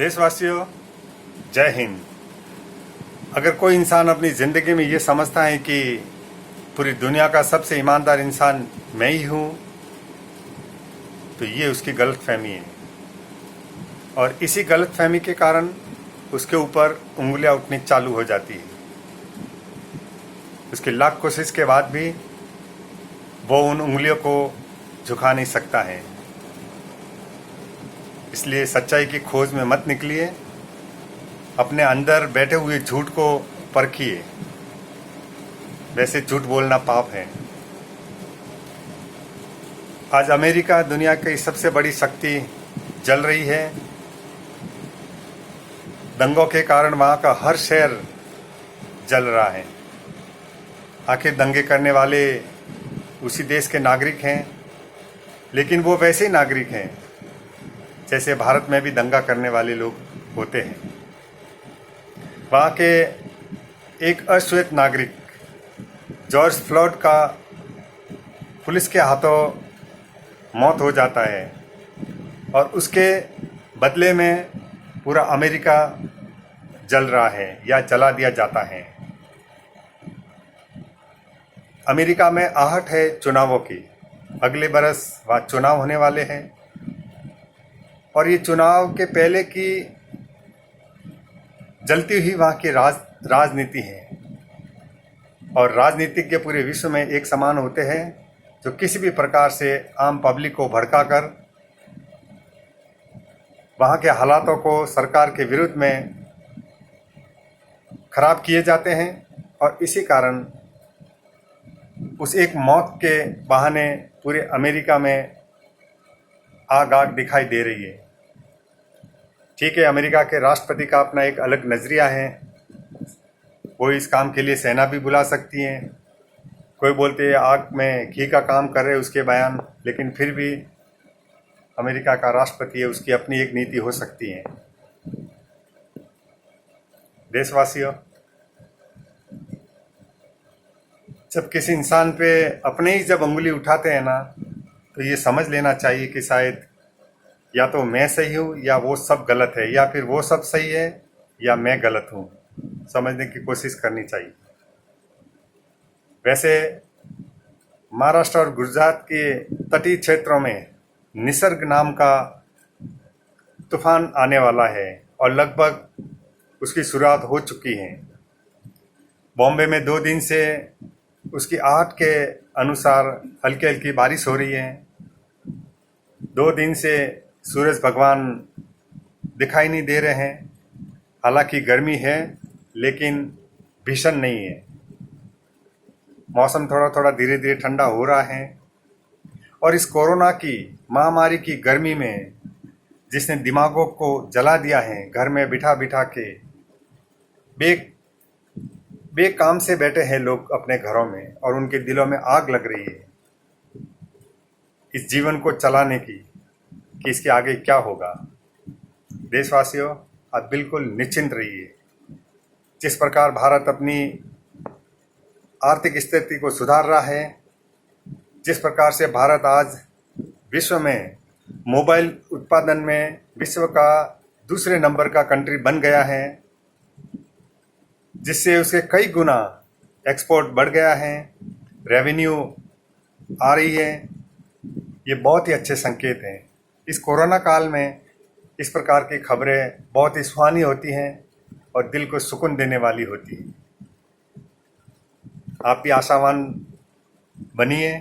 देशवासियों, जय हिंद। अगर कोई इंसान अपनी ज़िंदगी में ये समझता है कि पूरी दुनिया का सबसे ईमानदार इंसान मैं ही हूँ, तो ये उसकी गलतफहमी है। और इसी गलतफहमी के कारण उसके ऊपर उंगलियां उठनी चालू हो जाती है। उसकी लाख कोशिश के बाद भी वो उन उंगलियों को झुका नहीं सकता है। इसलिए सच्चाई की खोज में मत निकलिए, अपने अंदर बैठे हुए झूठ को परखिए। वैसे झूठ बोलना पाप है। आज अमेरिका दुनिया की सबसे बड़ी शक्ति जल रही है। दंगों के कारण वहाँ का हर शहर जल रहा है। आखिर दंगे करने वाले उसी देश के नागरिक हैं, लेकिन वो वैसे ही नागरिक हैं जैसे भारत में भी दंगा करने वाले लोग होते हैं। वहाँ के एक अश्वेत नागरिक जॉर्ज फ्लॉयड का पुलिस के हाथों मौत हो जाता है और उसके बदले में पूरा अमेरिका जल रहा है या जला दिया जाता है। अमेरिका में आहट है चुनावों की। अगले बरस वहाँ चुनाव होने वाले हैं और ये चुनाव के पहले की जलती हुई वहाँ की राजनीति है। और राजनीतिज्ञ पूरे विश्व में एक समान होते हैं जो किसी भी प्रकार से आम पब्लिक को भड़काकर वहाँ के हालातों को सरकार के विरुद्ध में खराब किए जाते हैं। और इसी कारण उस एक मौत के बहाने पूरे अमेरिका में आग दिखाई दे रही है। ठीक है, अमेरिका के राष्ट्रपति का अपना एक अलग नज़रिया है। वो इस काम के लिए सेना भी बुला सकती हैं। कोई बोलते हैं आग में घी का काम कर रहे उसके बयान, लेकिन फिर भी अमेरिका का राष्ट्रपति है, उसकी अपनी एक नीति हो सकती है। देशवासियों, जब किसी इंसान पे अपने ही जब उंगली उठाते हैं ना, तो ये समझ लेना चाहिए कि शायद या तो मैं सही हूँ या वो सब गलत है, या फिर वो सब सही है या मैं गलत हूँ। समझने की कोशिश करनी चाहिए। वैसे महाराष्ट्र और गुजरात के तटीय क्षेत्रों में निसर्ग नाम का तूफान आने वाला है और लगभग उसकी शुरुआत हो चुकी है। बॉम्बे में 2 दिन से उसकी आहट के अनुसार हल्की हल्की बारिश हो रही है। 2 दिन से सूरज भगवान दिखाई नहीं दे रहे हैं। हालांकि गर्मी है, लेकिन भीषण नहीं है। मौसम थोड़ा थोड़ा धीरे धीरे ठंडा हो रहा है। और इस कोरोना की महामारी की गर्मी में जिसने दिमागों को जला दिया है, घर में बिठा बिठा के बेकाम से बैठे हैं लोग अपने घरों में और उनके दिलों में आग लग रही है इस जीवन को चलाने की, कि इसके आगे क्या होगा। देशवासियों, आप बिल्कुल निश्चिंत रहिए। जिस प्रकार भारत अपनी आर्थिक स्थिति को सुधार रहा है, जिस प्रकार से भारत आज विश्व में मोबाइल उत्पादन में विश्व का दूसरे नंबर का कंट्री बन गया है, जिससे उसके कई गुना एक्सपोर्ट बढ़ गया है, रेवेन्यू आ रही है, ये बहुत ही अच्छे संकेत हैं। इस कोरोना काल में इस प्रकार की खबरें बहुत ही सुहानी होती हैं और दिल को सुकून देने वाली होती हैं। आप भी आशावान बनिए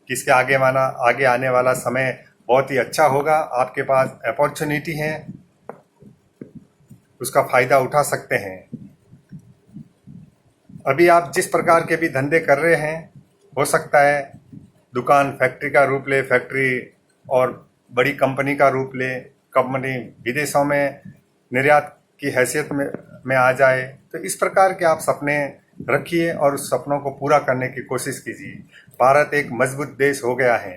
कि इसके आगे आने वाला समय बहुत ही अच्छा होगा। आपके पास अपॉर्चुनिटी है, उसका फ़ायदा उठा सकते हैं। अभी आप जिस प्रकार के भी धंधे कर रहे हैं, हो सकता है दुकान फैक्ट्री का रूप ले, फैक्ट्री और बड़ी कंपनी का रूप ले, कंपनी विदेशों में निर्यात की हैसियत में आ जाए। तो इस प्रकार के आप सपने रखिए और उस सपनों को पूरा करने की कोशिश कीजिए। भारत एक मजबूत देश हो गया है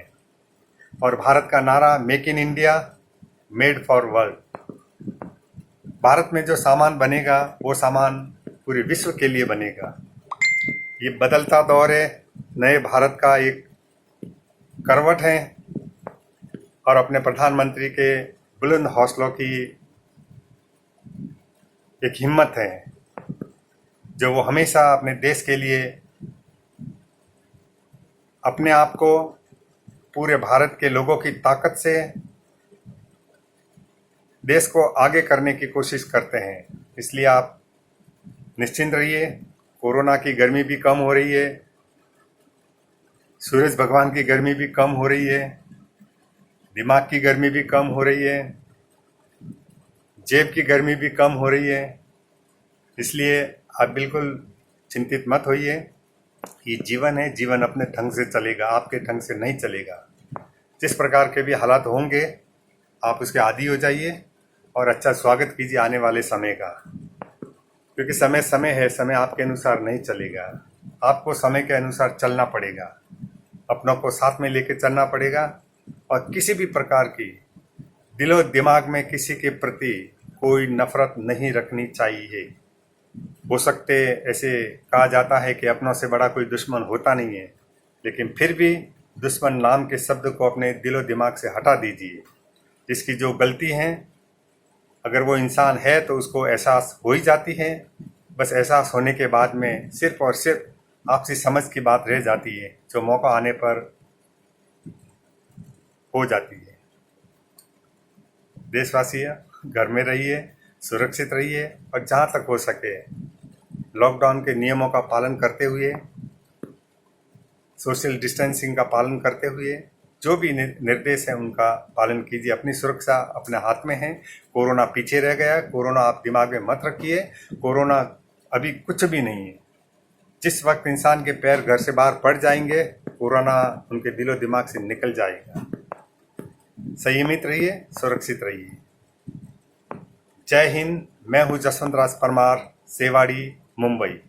और भारत का नारा make in India, made for world. Bharat में जो सामान बनेगा वो सामान पूरे विश्व के लिए बनेगा। ये बदलता दौर है, नए भारत का एक करवट है और अपने प्रधानमंत्री के बुलंद हौसलों की एक हिम्मत है जो वो हमेशा अपने देश के लिए अपने आप को पूरे भारत के लोगों की ताकत से देश को आगे करने की कोशिश करते हैं। इसलिए आप निश्चिंत रहिए, कोरोना की गर्मी भी कम हो रही है, सूरज भगवान की गर्मी भी कम हो रही है, दिमाग की गर्मी भी कम हो रही है, जेब की गर्मी भी कम हो रही है। इसलिए आप बिल्कुल चिंतित मत होइए। ये जीवन है, जीवन अपने ढंग से चलेगा, आपके ढंग से नहीं चलेगा। जिस प्रकार के भी हालात होंगे आप उसके आदी हो जाइए और अच्छा स्वागत कीजिए आने वाले समय का, क्योंकि समय समय है, समय आपके अनुसार नहीं चलेगा। आपको समय के अनुसार चलना पड़ेगा, अपनों को साथ में लेके चलना पड़ेगा और किसी भी प्रकार की दिलो दिमाग में किसी के प्रति कोई नफरत नहीं रखनी चाहिए। हो सकते ऐसे कहा जाता है कि अपनों से बड़ा कोई दुश्मन होता नहीं है, लेकिन फिर भी दुश्मन नाम के शब्द को अपने दिलो दिमाग से हटा दीजिए। जिसकी जो गलती है, अगर वो इंसान है तो उसको एहसास हो ही जाती है। बस एहसास होने के बाद में सिर्फ और सिर्फ आपसी समझ की बात रह जाती है, जो मौका आने पर हो जाती है। देशवासी घर में रहिए, सुरक्षित रहिए और जहाँ तक हो सके लॉकडाउन के नियमों का पालन करते हुए, सोशल डिस्टेंसिंग का पालन करते हुए, जो भी निर्देश हैं उनका पालन कीजिए। अपनी सुरक्षा अपने हाथ में है। कोरोना पीछे रह गया। कोरोना आप दिमाग में मत रखिए, कोरोना अभी कुछ भी नहीं है। जिस वक्त इंसान के पैर घर से बाहर पड़ जाएंगे, कोरोना उनके दिलो दिमाग से निकल जाएगा। संयमित रहिए, सुरक्षित रहिए। जय हिंद। मैं हूँ जसवंत राज परमार, सेवाड़ी, मुंबई।